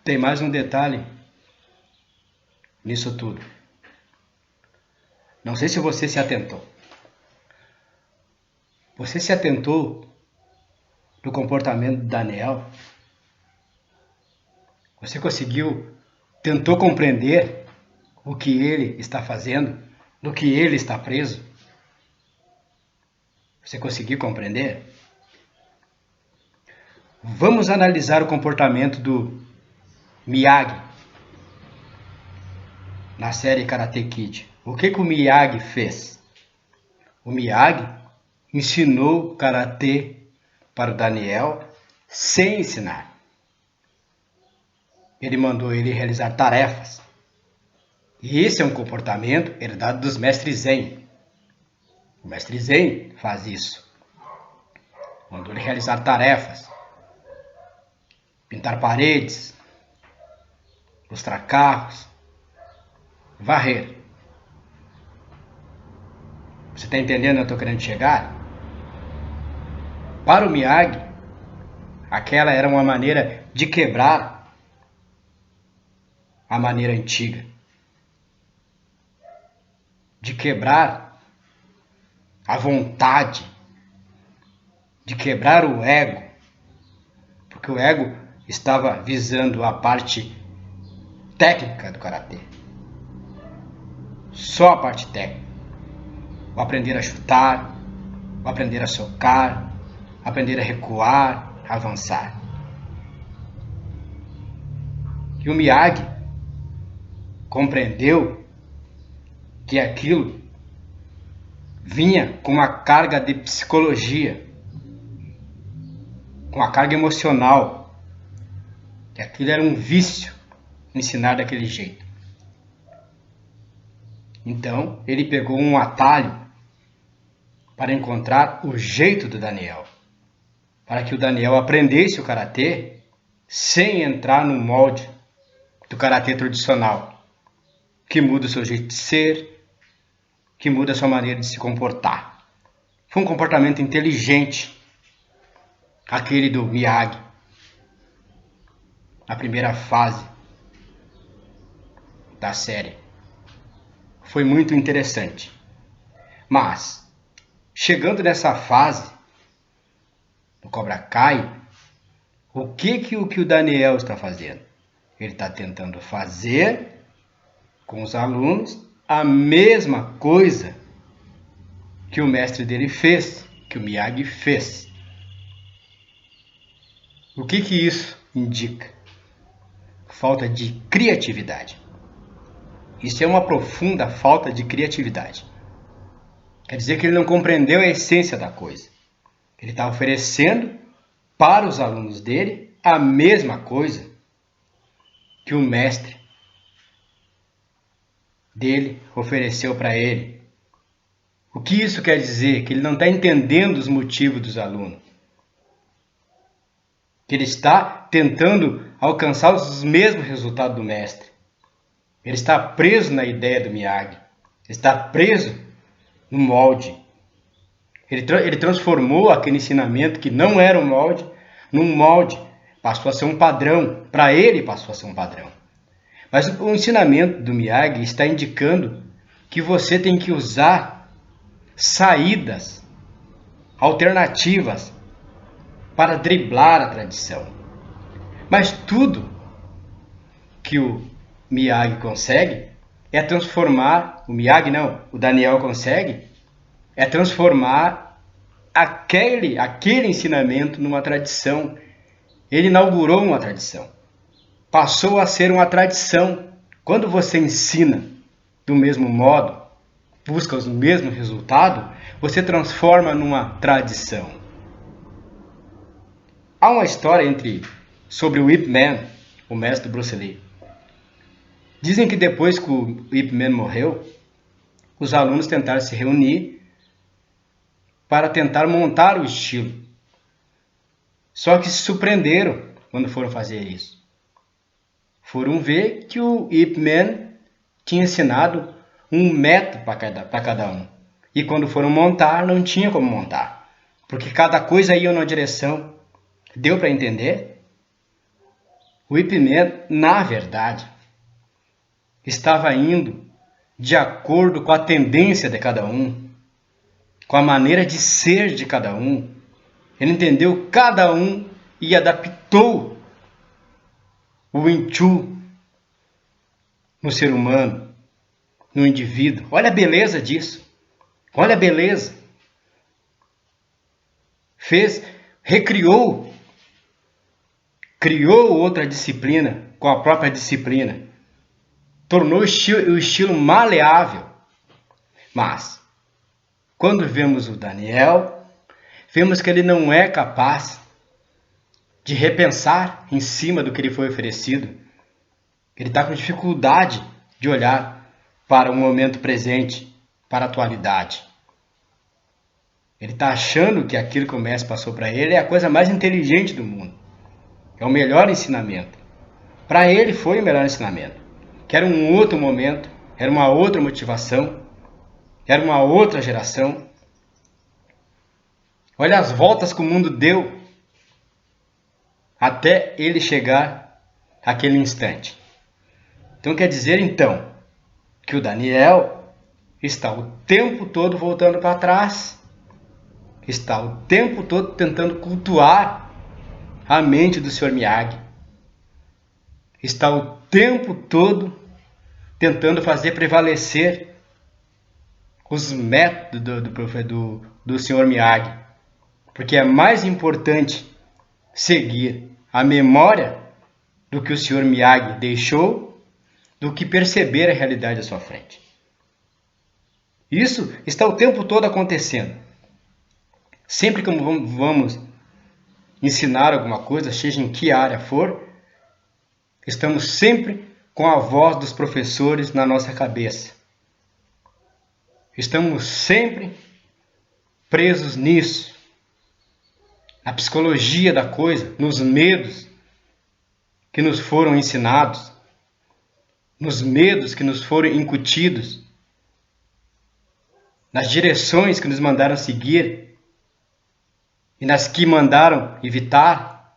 Tem mais um detalhe nisso tudo. Não sei se você se atentou. Você se atentou no comportamento de Daniel? Você tentou compreender o que ele está fazendo, no que ele está preso? Você conseguiu compreender? Vamos analisar o comportamento do Miyagi na série Karate Kid. O que o Miyagi fez? O Miyagi ensinou Karatê para o Daniel sem ensinar. Ele mandou ele realizar tarefas. E esse é um comportamento herdado dos mestres Zen. O mestre Zen faz isso. Mandou ele realizar tarefas. Pintar paredes. Lustrar carros. Varrer. Você está entendendo onde eu estou querendo chegar? Para o Miyagi, aquela era uma maneira de quebrar a maneira antiga. De quebrar a vontade. De quebrar o ego. Porque o ego estava visando a parte técnica do Karatê. Só a parte técnica. O aprender a chutar, o aprender a socar, aprender a recuar, avançar. E o Miyagi compreendeu que aquilo vinha com uma carga de psicologia, com uma carga emocional, que aquilo era um vício, ensinar daquele jeito. Então, ele pegou um atalho para encontrar o jeito do Daniel, para que o Daniel aprendesse o Karatê sem entrar no molde do Karatê tradicional, que muda o seu jeito de ser, que muda a sua maneira de se comportar. Foi um comportamento inteligente, aquele do Miyagi, na primeira fase da série. Foi muito interessante. Mas, chegando nessa fase do Cobra Kai, o que o Daniel está fazendo? Ele está tentando fazer com os alunos a mesma coisa que o mestre dele fez, que o Miyagi fez. O que isso indica? Falta de criatividade. Isso é uma profunda falta de criatividade. Quer dizer que ele não compreendeu a essência da coisa. Ele está oferecendo para os alunos dele a mesma coisa que o mestre dele ofereceu para ele. O que isso quer dizer? Que ele não está entendendo os motivos dos alunos. Que ele está tentando alcançar os mesmos resultados do mestre. Ele está preso na ideia do Miyagi. Ele está preso no molde. Ele transformou aquele ensinamento que não era um molde, num molde. Passou a ser um padrão. Para ele passou a ser um padrão. Mas o ensinamento do Miyagi está indicando que você tem que usar saídas alternativas para driblar a tradição. Mas tudo que o Miyagi consegue é transformar, o Daniel consegue, é transformar aquele ensinamento numa tradição. Ele inaugurou uma tradição. Passou a ser uma tradição. Quando você ensina do mesmo modo, busca os mesmos resultados, você transforma numa tradição. Há uma história sobre o Ip Man, o mestre do Bruce Lee. Dizem que depois que o Ip Man morreu, os alunos tentaram se reunir para tentar montar o estilo. Só que se surpreenderam quando foram fazer isso. Foram ver que o Ip Man tinha ensinado um método para cada um. E quando foram montar, não tinha como montar. Porque cada coisa ia numa direção. Deu para entender? O Ip Man, na verdade, estava indo de acordo com a tendência de cada um, com a maneira de ser de cada um. Ele entendeu cada um e adaptou o Wing Chun no ser humano, no indivíduo. Olha a beleza disso. Olha a beleza. Recriou, criou outra disciplina com a própria disciplina. Tornou o estilo maleável. Mas, quando vemos o Daniel, vemos que ele não é capaz de repensar em cima do que lhe foi oferecido. Ele está com dificuldade de olhar para o momento presente, para a atualidade. Ele está achando que aquilo que o mestre passou para ele é a coisa mais inteligente do mundo. É o melhor ensinamento. Para ele foi o melhor ensinamento. Que era um outro momento, era uma outra motivação, era uma outra geração. Olha as voltas que o mundo deu até ele chegar àquele instante. Então quer dizer então que o Daniel está o tempo todo voltando para trás, está o tempo todo tentando cultuar a mente do Sr. Miyagi, está o tempo todo tentando fazer prevalecer os métodos do Sr. Miyagi, porque é mais importante seguir a memória do que o Sr. Miyagi deixou do que perceber a realidade à sua frente. Isso está o tempo todo acontecendo. Sempre que vamos ensinar alguma coisa, seja em que área for, estamos sempre com a voz dos professores na nossa cabeça. Estamos sempre presos nisso, na psicologia da coisa, nos medos que nos foram ensinados, nos medos que nos foram incutidos, nas direções que nos mandaram seguir e nas que mandaram evitar.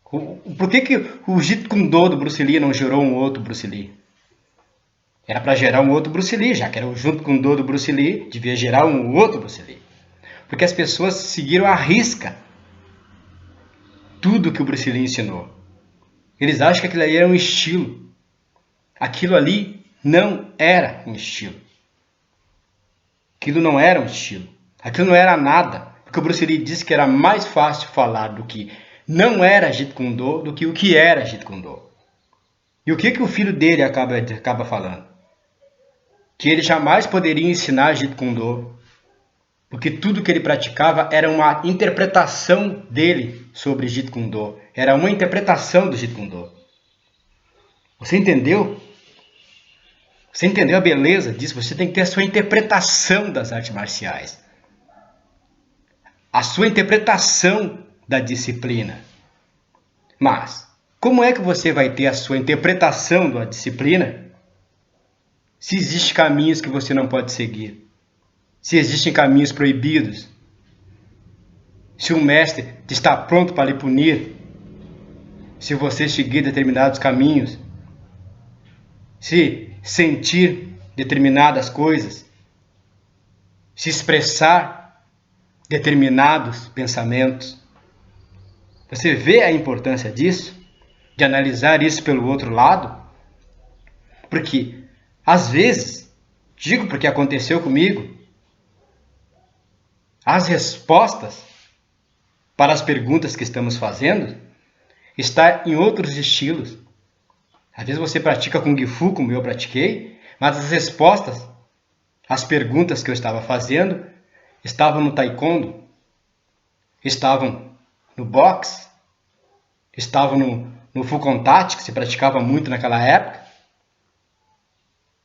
Por que o Jeet Kune Do do Bruce Lee não gerou um outro Bruce Lee? Era para gerar um outro Bruce Lee, já que era o Jeet Kune Do do Bruce Lee, devia gerar um outro Bruce Lee. Porque as pessoas seguiram à risca tudo que o Bruce Lee ensinou. Eles acham que aquilo ali era um estilo. Aquilo ali não era um estilo. Aquilo não era um estilo. Aquilo não era nada. Porque o Bruce Lee disse que era mais fácil falar do que não era Jeet Kune Do do que o que era Jeet Kune Do. E o que o filho dele acaba falando? Que ele jamais poderia ensinar Jeet Kune Do, porque tudo que ele praticava era uma interpretação dele sobre Jeet Kune Do. Era uma interpretação do Jeet Kune Do. Você entendeu? Você entendeu a beleza disso? Você tem que ter a sua interpretação das artes marciais. A sua interpretação da disciplina. Mas, como é que você vai ter a sua interpretação da disciplina se existem caminhos que você não pode seguir? Se existem caminhos proibidos? Se o mestre está pronto para lhe punir? Se você seguir determinados caminhos? Se sentir determinadas coisas? Se expressar determinados pensamentos? Você vê a importância disso? De analisar isso pelo outro lado? Porque, às vezes, digo porque aconteceu comigo, as respostas para as perguntas que estamos fazendo está em outros estilos. Às vezes você pratica Kung Fu, como eu pratiquei, mas as respostas às perguntas que eu estava fazendo estavam no Taekwondo, estavam no boxe, estavam no Full Contact, que se praticava muito naquela época.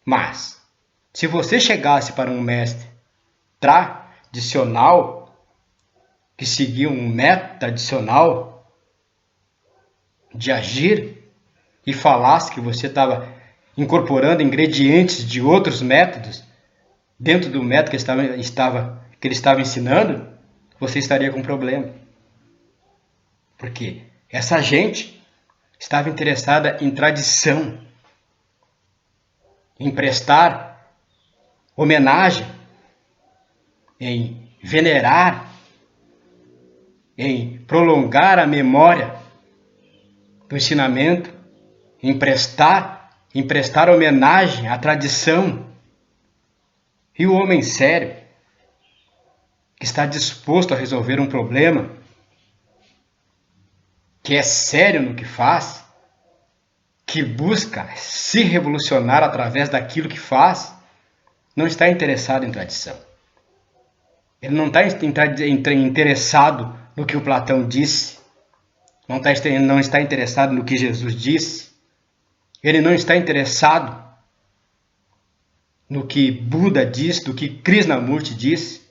Mas, se você chegasse para um mestre tradicional, que seguia um método tradicional de agir, e falasse que você estava incorporando ingredientes de outros métodos dentro do método que ele estava ensinando, você estaria com problema. Por quê? Essa gente estava interessada em tradição, em prestar homenagem, em venerar, em prolongar a memória do ensinamento, em prestar homenagem à tradição. E o homem sério, que está disposto a resolver um problema, que é sério no que faz, que busca se revolucionar através daquilo que faz, não está interessado em tradição. Ele não está interessado no que o Platão disse, não está interessado no que Jesus disse, ele não está interessado no que Buda disse, no que Krishnamurti disse.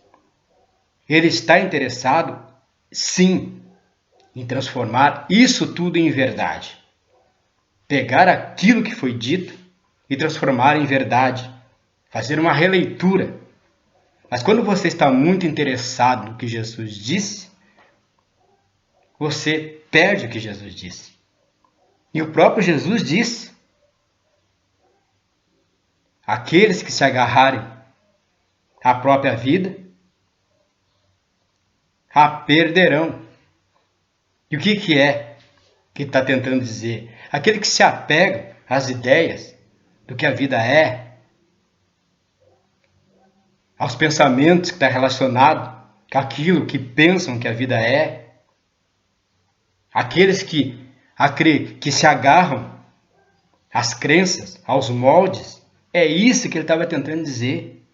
Ele está interessado, sim, em transformar isso tudo em verdade. Pegar aquilo que foi dito e transformar em verdade. Fazer uma releitura. Mas quando você está muito interessado no que Jesus disse, você perde o que Jesus disse. E o próprio Jesus disse: aqueles que se agarrarem à própria vida, a perderão. E o que é que está tentando dizer? Aquele que se apega às ideias do que a vida é, aos pensamentos que está relacionado com aquilo que pensam que a vida é, aqueles que se agarram às crenças, aos moldes, é isso que ele estava tentando dizer.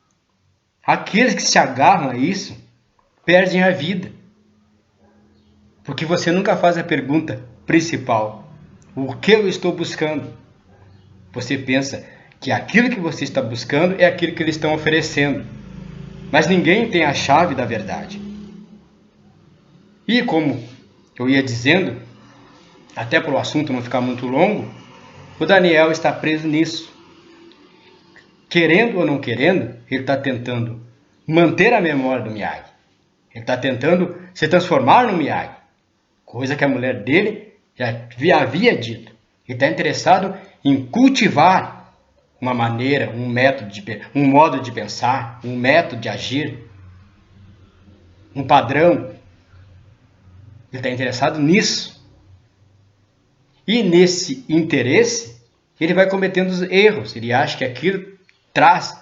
Aqueles que se agarram a isso perdem a vida. Porque você nunca faz a pergunta principal: o que eu estou buscando? Você pensa que aquilo que você está buscando é aquilo que eles estão oferecendo. Mas ninguém tem a chave da verdade. E como eu ia dizendo, até para o assunto não ficar muito longo, o Daniel está preso nisso. Querendo ou não querendo, ele está tentando manter a memória do Miyagi. Ele está tentando se transformar no Miyagi. Coisa que a mulher dele já havia dito. Ele está interessado em cultivar uma maneira, um modo de pensar, um método de agir, um padrão. Ele está interessado nisso. E nesse interesse, ele vai cometendo os erros. Ele acha que aquilo traz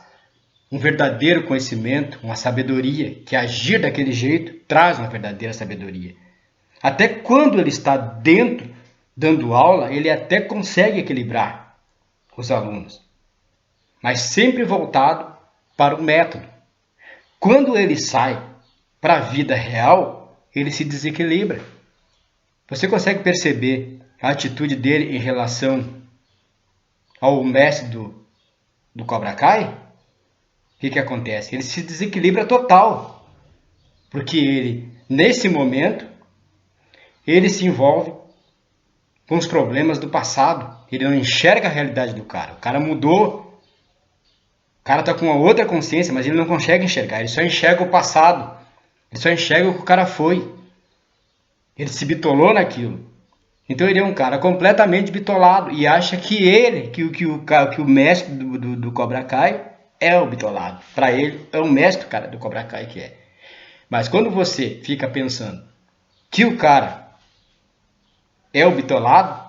um verdadeiro conhecimento, uma sabedoria, que agir daquele jeito traz uma verdadeira sabedoria. Até quando ele está dentro, dando aula, ele até consegue equilibrar os alunos, mas sempre voltado para o método. Quando ele sai para a vida real, ele se desequilibra. Você consegue perceber a atitude dele em relação ao mestre do Cobra Kai? O que acontece? Ele se desequilibra total, porque ele, nesse momento, ele se envolve com os problemas do passado. Ele não enxerga a realidade do cara. O cara mudou. O cara está com uma outra consciência, mas ele não consegue enxergar. Ele só enxerga o passado. Ele só enxerga o que o cara foi. Ele se bitolou naquilo. Então ele é um cara completamente bitolado e acha que ele, que o mestre do Cobra Kai é o bitolado. Para ele, é o mestre cara do Cobra Kai que é. Mas quando você fica pensando que o cara é o bitolado,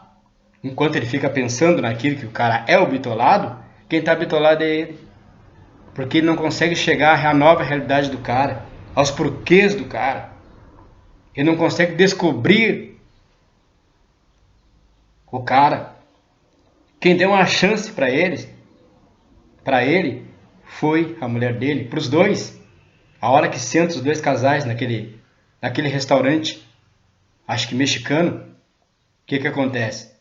enquanto ele fica pensando naquilo que o cara é o bitolado, quem está bitolado é ele. Porque ele não consegue chegar à nova realidade do cara, aos porquês do cara. Ele não consegue descobrir o cara. Quem deu uma chance para ele foi a mulher dele, para os dois. A hora que sentam os dois casais naquele restaurante, acho que mexicano, o que acontece?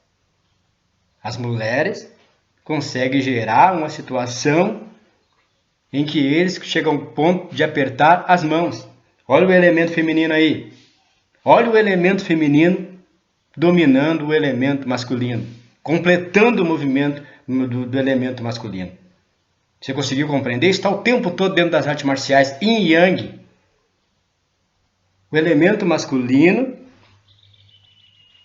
As mulheres conseguem gerar uma situação em que eles chegam ao ponto de apertar as mãos. Olha o elemento feminino aí. Olha o elemento feminino dominando o elemento masculino, completando o movimento do elemento masculino. Você conseguiu compreender? Está o tempo todo dentro das artes marciais, yin e yang. O elemento masculino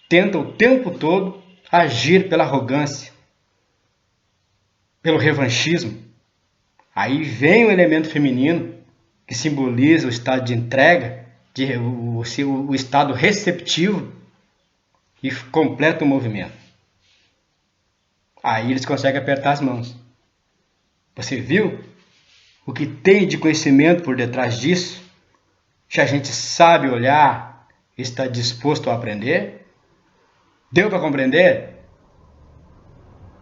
tenta o tempo todo agir pela arrogância, pelo revanchismo. Aí vem o elemento feminino, que simboliza o estado de entrega, o estado receptivo, e completa o movimento. Aí eles conseguem apertar as mãos. Você viu o que tem de conhecimento por detrás disso? Se a gente sabe olhar e está disposto a aprender? Deu para compreender?